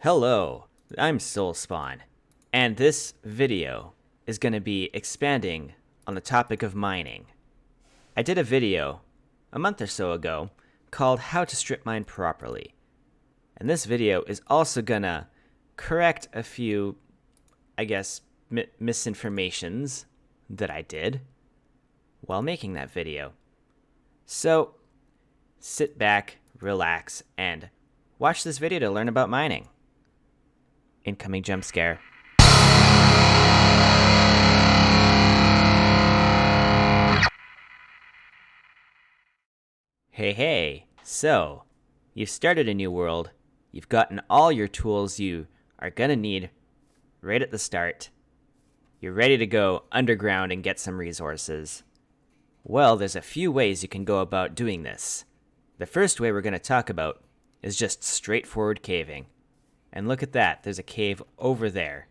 Hello, I'm Solespawn, and this video is going to be expanding on the topic of mining. I did a video a month or so ago called How to Strip Mine Properly, and this video is also going to correct a few, misinformations that I did while making that video. So, sit back, relax, and watch this video to learn about mining. Incoming jump scare. Hey, so you've started a new world, you've gotten all your tools you are gonna need right at the start, you're ready to go underground and get some resources. Well, there's a few ways you can go about doing this. The first way we're gonna talk about is just straightforward caving. And look at that, there's a cave over there.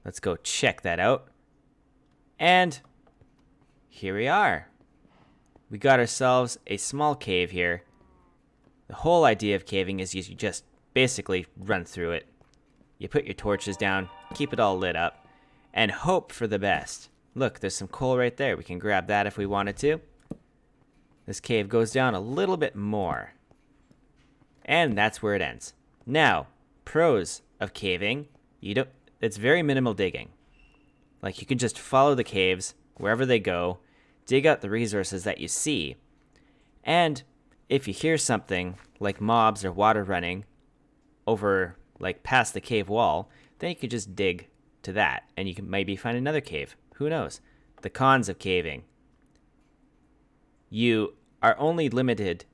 Let's go check that out. And here we are. We got ourselves a small cave here. The whole idea of caving is you just basically run through it. You put your torches down, keep it all lit up, and hope for the best. Look, there's some coal right there. We can grab that if we wanted to. This cave goes down a little bit more. And that's where it ends. Now, pros of caving, it's very minimal digging. Like, you can just follow the caves wherever they go, dig out the resources that you see, and if you hear something like mobs or water running over, like, past the cave wall, then you could just dig to that, and you can maybe find another cave. Who knows? The cons of caving. You are only limited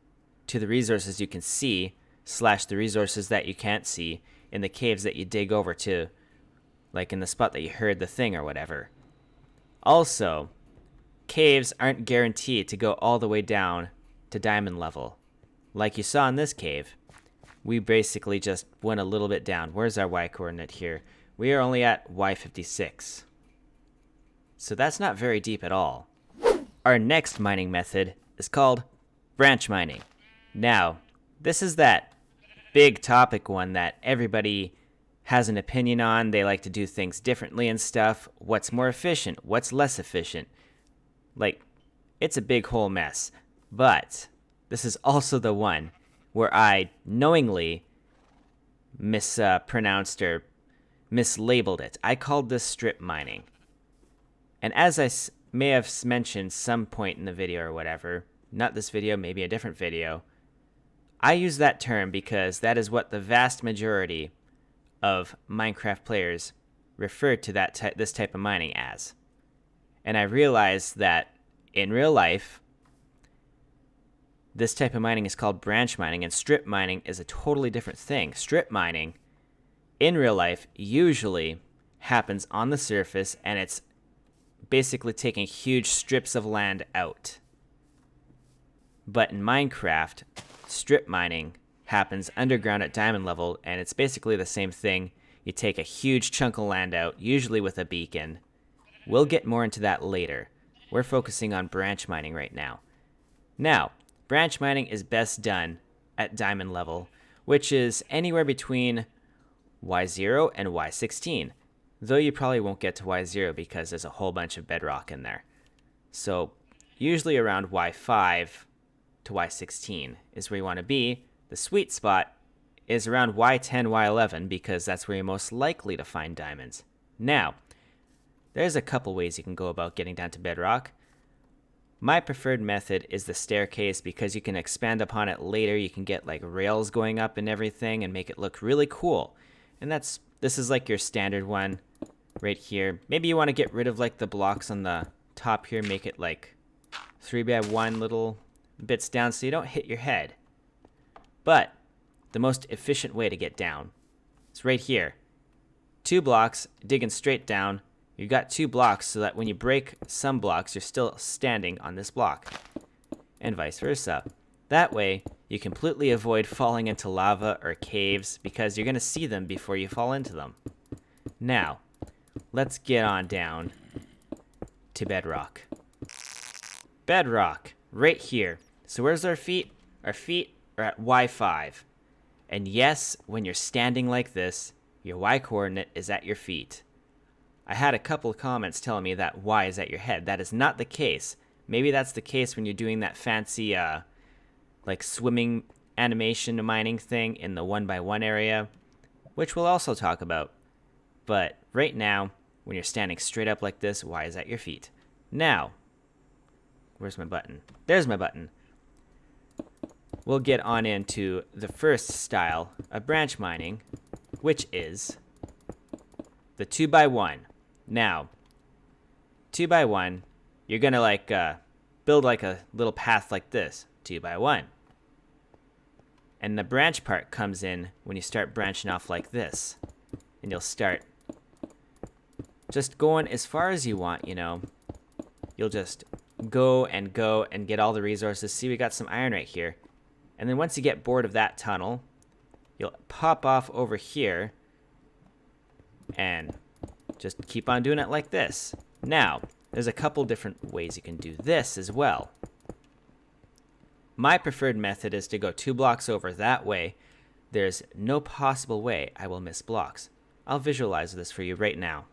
to the resources you can see / the resources that you can't see in the caves that you dig over to, like in the spot that you heard the thing or whatever. Also, caves aren't guaranteed to go all the way down to diamond level. Like you saw in this cave, we basically just went a little bit down. Where's our Y coordinate here? We are only at Y56. So that's not very deep at all. Our next mining method is called branch mining. Now, this is that big topic one that everybody has an opinion on. They like to do things differently and stuff. What's more efficient? What's less efficient? Like, it's a big whole mess. But this is also the one where I knowingly mispronounced or mislabeled it. I called this strip mining. And as I may have mentioned some point in the video or whatever, not this video, maybe a different video, I use that term because that is what the vast majority of Minecraft players refer to this type of mining as. And I realized that in real life, this type of mining is called branch mining, and strip mining is a totally different thing. Strip mining, in real life, usually happens on the surface, and it's basically taking huge strips of land out. But in Minecraft, strip mining happens underground at diamond level, and it's basically the same thing. You take a huge chunk of land out, usually with a beacon. We'll get more into that later. We're focusing on branch mining right now. Now, branch mining is best done at diamond level, which is anywhere between Y0 and Y16. Though you probably won't get to Y0 because there's a whole bunch of bedrock in there. So, usually around Y5 to Y16 is where you want to be. The sweet spot is around Y10, Y11 because that's where you're most likely to find diamonds. Now, there's a couple ways you can go about getting down to bedrock. My preferred method is the staircase because you can expand upon it later. You can get like rails going up and everything and make it look really cool. And this is like your standard one right here. Maybe you want to get rid of like the blocks on the top here, make it like 3x1 little bits down so you don't hit your head. But the most efficient way to get down is right here. 2 blocks, digging straight down. You've got 2 blocks so that when you break some blocks, you're still standing on this block. And vice versa. That way, you completely avoid falling into lava or caves because you're going to see them before you fall into them. Now, let's get on down to bedrock. Bedrock, right here. So where's our feet? Our feet are at Y5. And yes, when you're standing like this, your Y coordinate is at your feet. I had a couple of comments telling me that Y is at your head. That is not the case. Maybe that's the case when you're doing that fancy like swimming animation mining thing in the 1x1 area, which we'll also talk about. But right now, when you're standing straight up like this, Y is at your feet. Now, where's my button? There's my button. We'll get on into the first style of branch mining, which is the 2x1. Now, 2x1, you're gonna like build like a little path like this, 2x1. And the branch part comes in when you start branching off like this. And you'll start just going as far as you want, you know. You'll just go and get all the resources. See, we got some iron right here. And then once you get bored of that tunnel, you'll pop off over here and just keep on doing it like this. Now, there's a couple different ways you can do this as well. My preferred method is to go 2 blocks over that way. There's no possible way I will miss blocks. I'll visualize this for you right now.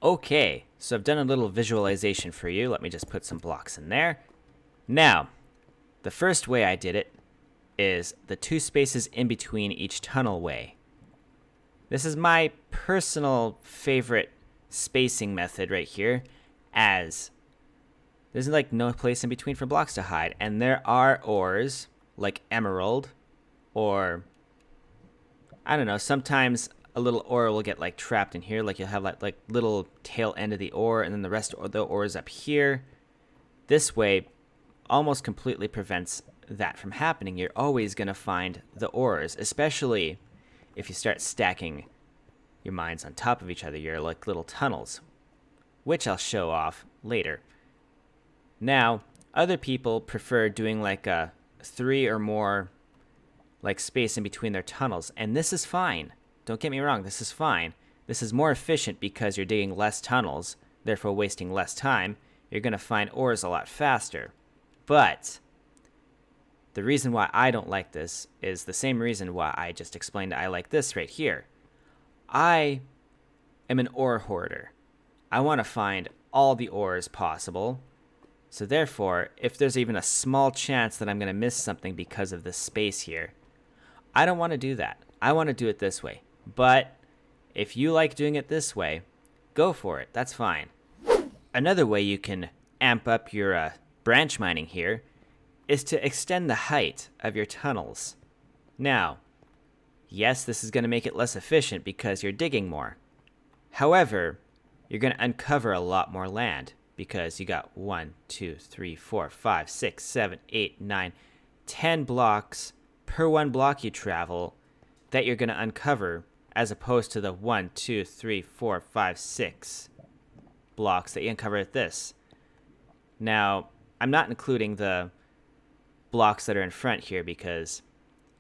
Okay, so I've done a little visualization for you. Let me just put some blocks in there. Now, the first way I did it is the 2 spaces in between each tunnel way. This is my personal favorite spacing method right here, as there's like no place in between for blocks to hide. And there are ores like emerald, or I don't know, sometimes a little ore will get like trapped in here, like you'll have like little tail end of the ore, and then the rest of the ore is up here. This way almost completely prevents that from happening. You're always going to find the ores, especially if you start stacking your mines on top of each other. You're like little tunnels, which I'll show off later. Now, other people prefer doing like a 3 or more like space in between their tunnels, and this is fine. Don't get me wrong, this is fine. This is more efficient because you're digging less tunnels, therefore wasting less time. You're going to find ores a lot faster. But the reason why I don't like this is the same reason why I just explained I like this right here. I am an ore hoarder. I want to find all the ores possible. So therefore, if there's even a small chance that I'm going to miss something because of this space here, I don't want to do that. I want to do it this way. But if you like doing it this way, go for it. That's fine. Another way you can amp up your branch mining here is to extend the height of your tunnels. Now, yes, this is going to make it less efficient because you're digging more. However, you're going to uncover a lot more land because you got 1, 2, 3, 4, 5, 6, 7, 8, 9, 10 blocks per 1 block you travel that you're going to uncover, as opposed to the 1, 2, 3, 4, 5, 6 blocks that you uncover at this. Now, I'm not including the blocks that are in front here because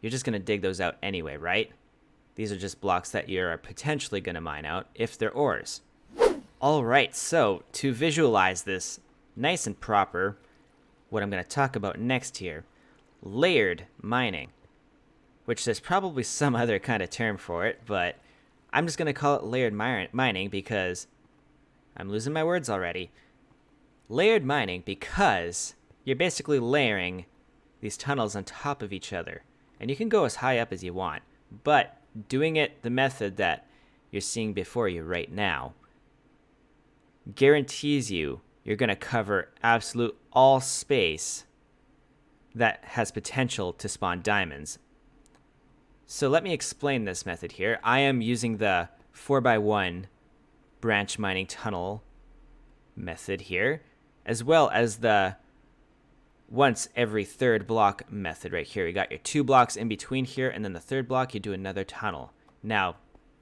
you're just going to dig those out anyway, right? These are just blocks that you're potentially going to mine out if they're ores. Alright, so to visualize this nice and proper, what I'm going to talk about next here, layered mining, which there's probably some other kind of term for it, but I'm just going to call it layered mining because I'm losing my words already. Layered mining because you're basically layering these tunnels on top of each other. And you can go as high up as you want, but doing it the method that you're seeing before you right now guarantees you're going to cover absolute all space that has potential to spawn diamonds. So let me explain this method here. I am using the 4x1 branch mining tunnel method here, as well as the once every 3rd block method right here. You got your 2 blocks in between here, and then the 3rd block you do another tunnel. Now,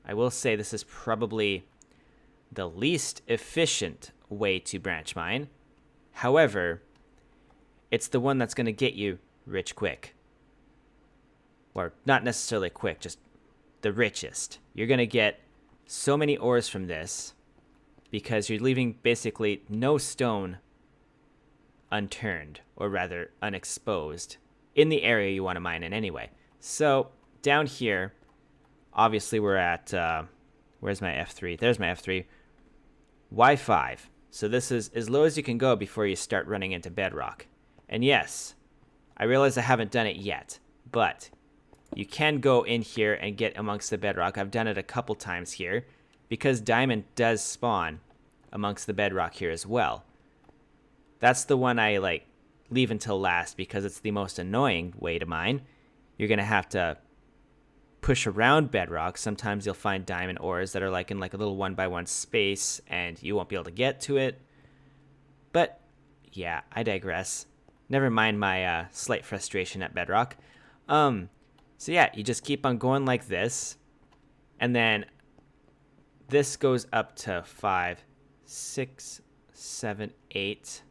I will say this is probably the least efficient way to branch mine. However, it's the one that's going to get you rich quick. Or not necessarily quick, just the richest. You're going to get so many ores from this because you're leaving basically no stone unturned, or rather unexposed, in the area you want to mine in anyway. So down here, obviously we're at, where's my F3? There's my F3. Y5. So this is as low as you can go before you start running into bedrock. And yes, I realize I haven't done it yet, but you can go in here and get amongst the bedrock. I've done it a couple times here because diamond does spawn amongst the bedrock here as well. That's the one I like leave until last because it's the most annoying way to mine. You're going to have to push around bedrock. Sometimes you'll find diamond ores that are like in like a little 1x1 space and you won't be able to get to it. But yeah, I digress. Never mind my slight frustration at bedrock. So yeah, you just keep on going like this. And then this goes up to 5, 6, 7, 8.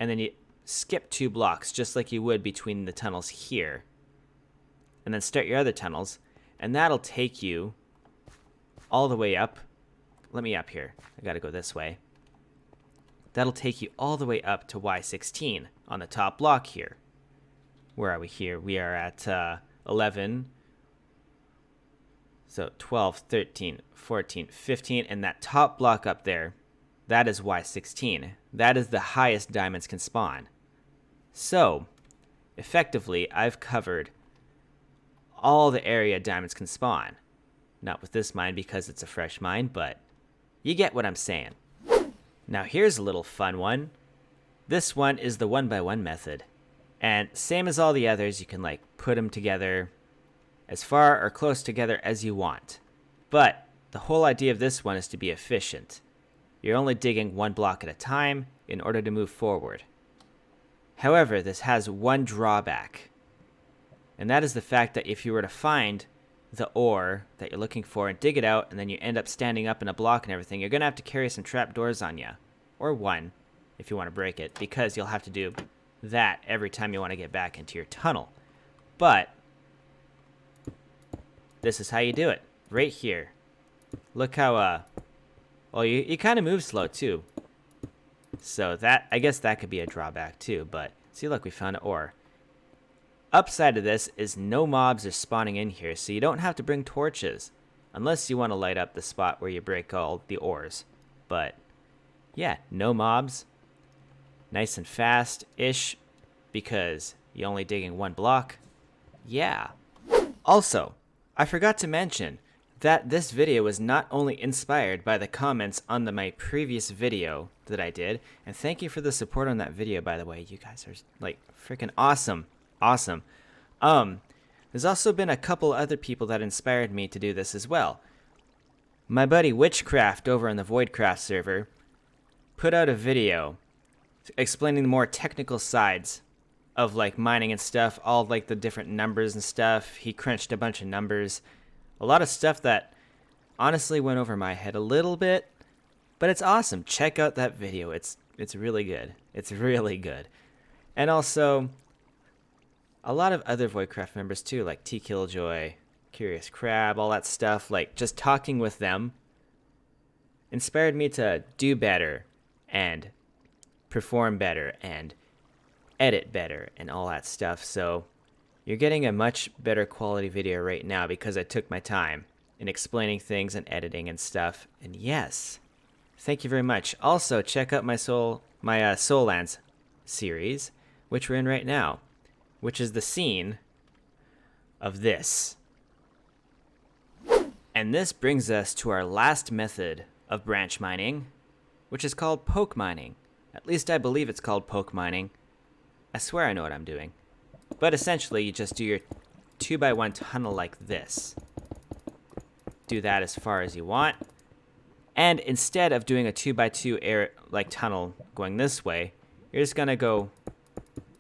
And then you skip 2 blocks just like you would between the tunnels here. And then start your other tunnels. And that'll take you all the way up. Let me up here. I gotta go this way. That'll take you all the way up to Y16 on the top block here. Where are we here? We are at 11. So 12, 13, 14, 15. And that top block up there, that is Y16. That is the highest diamonds can spawn. So, effectively, I've covered all the area diamonds can spawn. Not with this mine because it's a fresh mine, but you get what I'm saying. Now here's a little fun one. This one is the 1x1 method. And same as all the others, you can like put them together as far or close together as you want. But the whole idea of this one is to be efficient. You're only digging 1 block at a time in order to move forward. However, this has one drawback. And that is the fact that if you were to find the ore that you're looking for and dig it out, and then you end up standing up in a block and everything, you're going to have to carry some trapdoors on you. Or one, if you want to break it, because you'll have to do that every time you want to get back into your tunnel. But this is how you do it. Right here. Look how, well, you kind of move slow, too. So that, I guess that could be a drawback, too. But, see, look, we found an ore. Upside of this is no mobs are spawning in here, so you don't have to bring torches. Unless you want to light up the spot where you break all the ores. But, yeah, no mobs. Nice and fast-ish, because you're only digging 1 block. Yeah. Also, I forgot to mention that this video was not only inspired by the comments on my previous video that I did, and thank you for the support on that video, by the way. You guys are, like, freaking awesome. Awesome. There's also been a couple other people that inspired me to do this as well. My buddy Witchcraft over on the Voidcraft server put out a video explaining the more technical sides of like mining and stuff, all like the different numbers and stuff. He crunched a bunch of numbers, a lot of stuff that honestly went over my head a little bit, but it's awesome. Check out that video. It's really good. It's really good. And also a lot of other Voidcraft members too, like T Killjoy, Curious Crab, all that stuff. Like just talking with them inspired me to do better and perform better and edit better and all that stuff. So you're getting a much better quality video right now because I took my time in explaining things and editing and stuff. And yes, thank you very much. Also, check out my Soullands series, which we're in right now, which is the scene of this. And this brings us to our last method of branch mining, which is called poke mining. At least I believe it's called poke mining. I swear I know what I'm doing. But essentially, you just do your 2x1 tunnel like this. Do that as far as you want. And instead of doing a 2x2 tunnel going this way, you're just going to go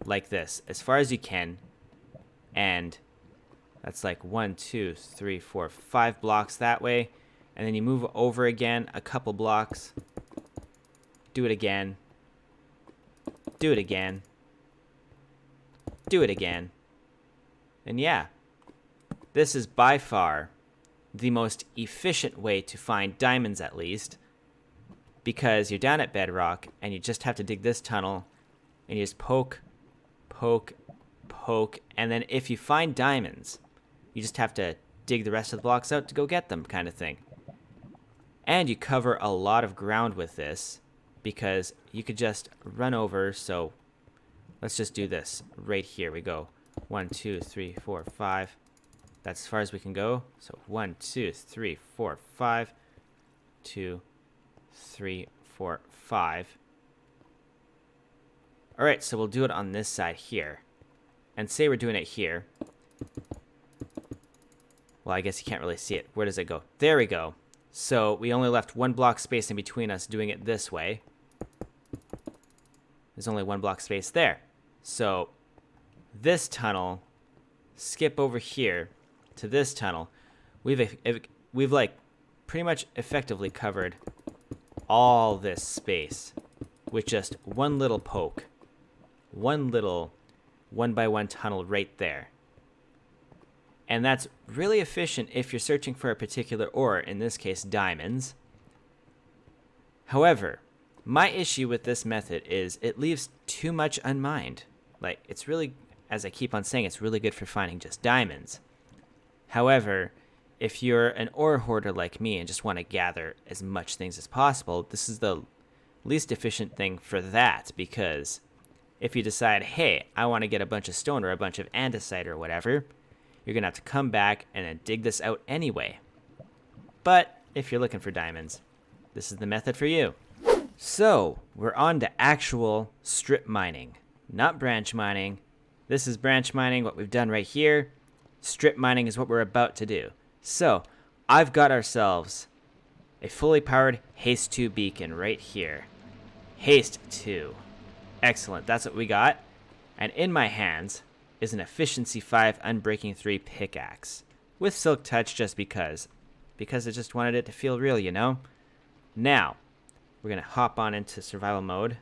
like this as far as you can. And that's like 1, 2, 3, 4, 5 blocks that way. And then you move over again a couple blocks. Do it again. Do it again. Do it again. And yeah, this is by far the most efficient way to find diamonds, at least, because you're down at bedrock and you just have to dig this tunnel and you just poke, poke, poke, and then if you find diamonds, You just have to dig the rest of the blocks out to go get them, kind of thing. And you cover a lot of ground with this because you could just run over. So let's just do this right here. We go 1, 2, 3, 4, 5. That's as far as we can go. So 1, 2, 3, 4, 5. 2, 3, 4, 5. All right, so we'll do it on this side here. And say we're doing it here. Well, I guess you can't really see it. Where does it go? There we go. So we only left 1 block space in between us doing it this way. There's only 1 block space there. So this tunnel, skip over here to this tunnel. We've like pretty much effectively covered all this space with just 1 little poke. 1 little 1x1 tunnel right there. And that's really efficient if you're searching for a particular ore, in this case diamonds. However, my issue with this method is it leaves too much unmined. Like, it's really, as I keep on saying, it's really good for finding just diamonds. However, if you're an ore hoarder like me and just want to gather as much things as possible, this is the least efficient thing for that, because if you decide, hey, I want to get a bunch of stone or a bunch of andesite or whatever, you're going to have to come back and then dig this out anyway. But if you're looking for diamonds, this is the method for you. So we're on to actual strip mining, not branch mining. This is branch mining, what we've done right here. Strip mining is what we're about to do. So I've got ourselves a fully powered Haste 2 beacon right here. Haste 2. Excellent, that's what we got. And in my hands is an Efficiency 5 Unbreaking 3 pickaxe with Silk Touch, just because I just wanted it to feel real, you know? Now, we're going to hop on into survival mode.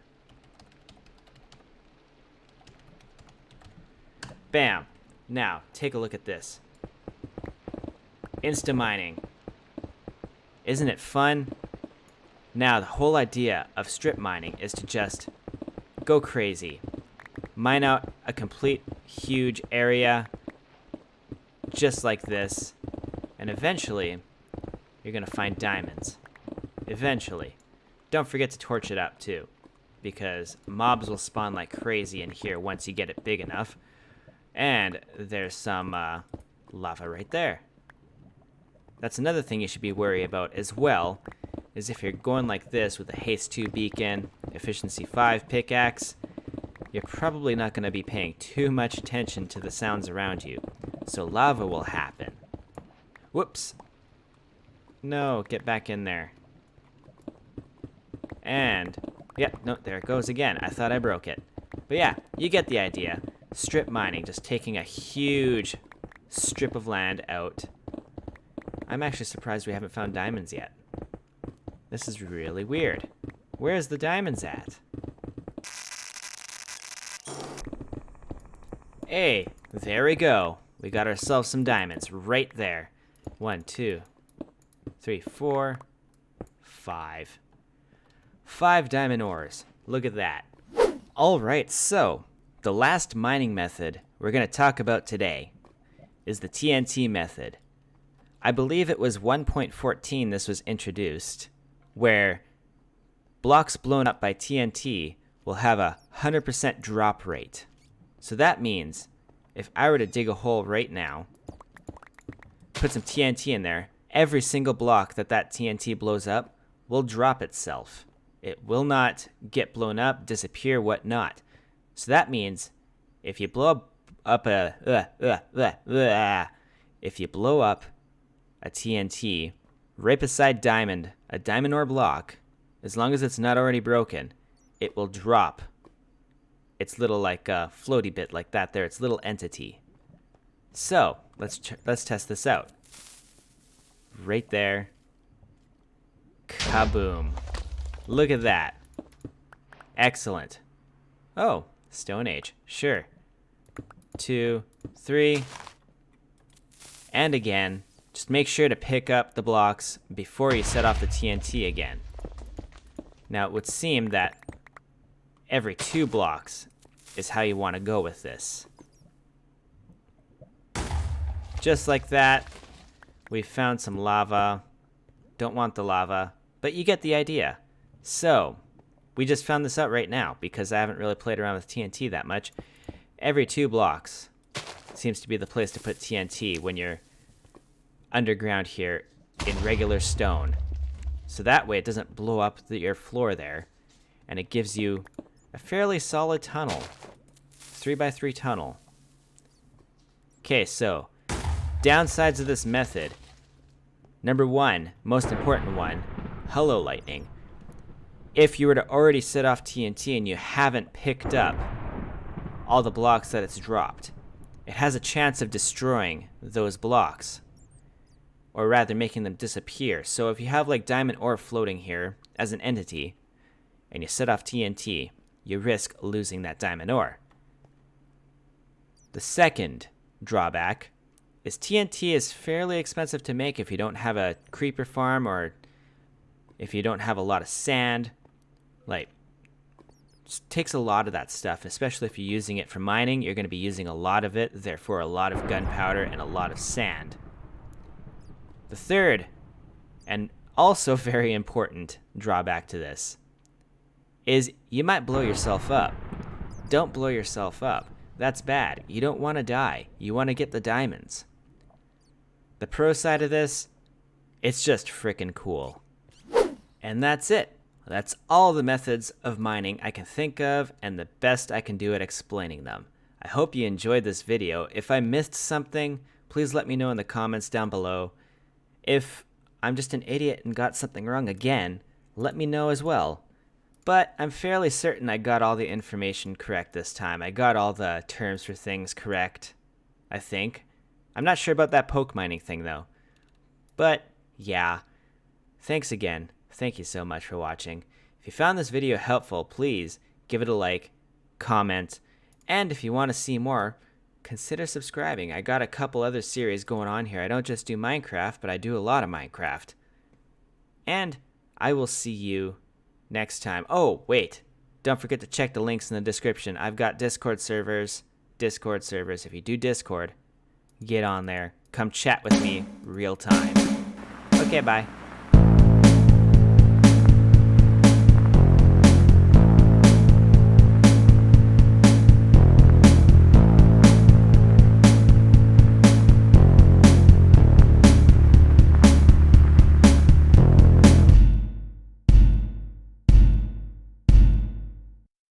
Bam. Now, take a look at this. Insta mining. Isn't it fun? Now, the whole idea of strip mining is to just go crazy. Mine out a complete huge area just like this, and eventually you're gonna find diamonds. Eventually. Don't forget to torch it up too, because mobs will spawn like crazy in here once you get it big enough. And there's some lava right there. That's another thing you should be worried about as well, is if you're going like this with a Haste 2 beacon, Efficiency 5 pickaxe, you're probably not going to be paying too much attention to the sounds around you. So lava will happen. Whoops. No, get back in there. And, yeah, no, there it goes again. I thought I broke it. But yeah, you get the idea. Strip mining, just taking a huge strip of land out. I'm actually surprised we haven't found diamonds yet. This is really weird. Where's the diamonds at? Hey, there we go. We got ourselves some diamonds right there. 1, 2, 3, 4, 5. 5 diamond ores. Look at that. All right, so the last mining method we're going to talk about today is the TNT method. I believe it was 1.14 this was introduced, where blocks blown up by TNT will have a 100% drop rate. So that means if I were to dig a hole right now, put some TNT in there, every single block that TNT blows up will drop itself. It will not get blown up, disappear, whatnot. So that means if you blow up a TNT right beside a diamond ore block, as long as it's not already broken, it will drop its little like floaty bit like that there, its little entity. So let's test this out. Right there. Kaboom. Look at that. Excellent. Oh, Stone Age. Sure. 2, 3. And again. Just make sure to pick up the blocks before you set off the TNT again. Now, it would seem that every 2 blocks is how you want to go with this. Just like that, we found some lava. Don't want the lava, but you get the idea. So, we just found this out right now because I haven't really played around with TNT that much. Every 2 blocks seems to be the place to put TNT when you're underground here in regular stone. So that way it doesn't blow up your floor there, and it gives you a fairly solid tunnel. 3x3 tunnel. Okay, so downsides of this method. Number 1, most important one, hello lightning. If you were to already set off TNT and you haven't picked up all the blocks that it's dropped, it has a chance of destroying those blocks, or rather making them disappear. So if you have like diamond ore floating here as an entity, and you set off TNT, you risk losing that diamond ore. The second drawback is TNT is fairly expensive to make if you don't have a creeper farm, or if you don't have a lot of sand. Like, it takes a lot of that stuff, especially if you're using it for mining. You're going to be using a lot of it, therefore a lot of gunpowder and a lot of sand. The third, and also very important drawback to this, is you might blow yourself up. Don't blow yourself up. That's bad. You don't want to die. You want to get the diamonds. The pro side of this, it's just frickin' cool. And that's it. That's all the methods of mining I can think of, and the best I can do at explaining them. I hope you enjoyed this video. If I missed something, please let me know in the comments down below. If I'm just an idiot and got something wrong again, let me know as well. But I'm fairly certain I got all the information correct this time. I got all the terms for things correct, I think. I'm not sure about that poke mining thing though. But yeah, thanks again. Thank you so much for watching. If you found this video helpful, please give it a like, comment, and if you want to see more, consider subscribing. I got a couple other series going on here. I don't just do Minecraft, but I do a lot of Minecraft. And I will see you next time. Oh, wait. Don't forget to check the links in the description. I've got Discord servers. If you do Discord, get on there. Come chat with me real time. Okay, bye.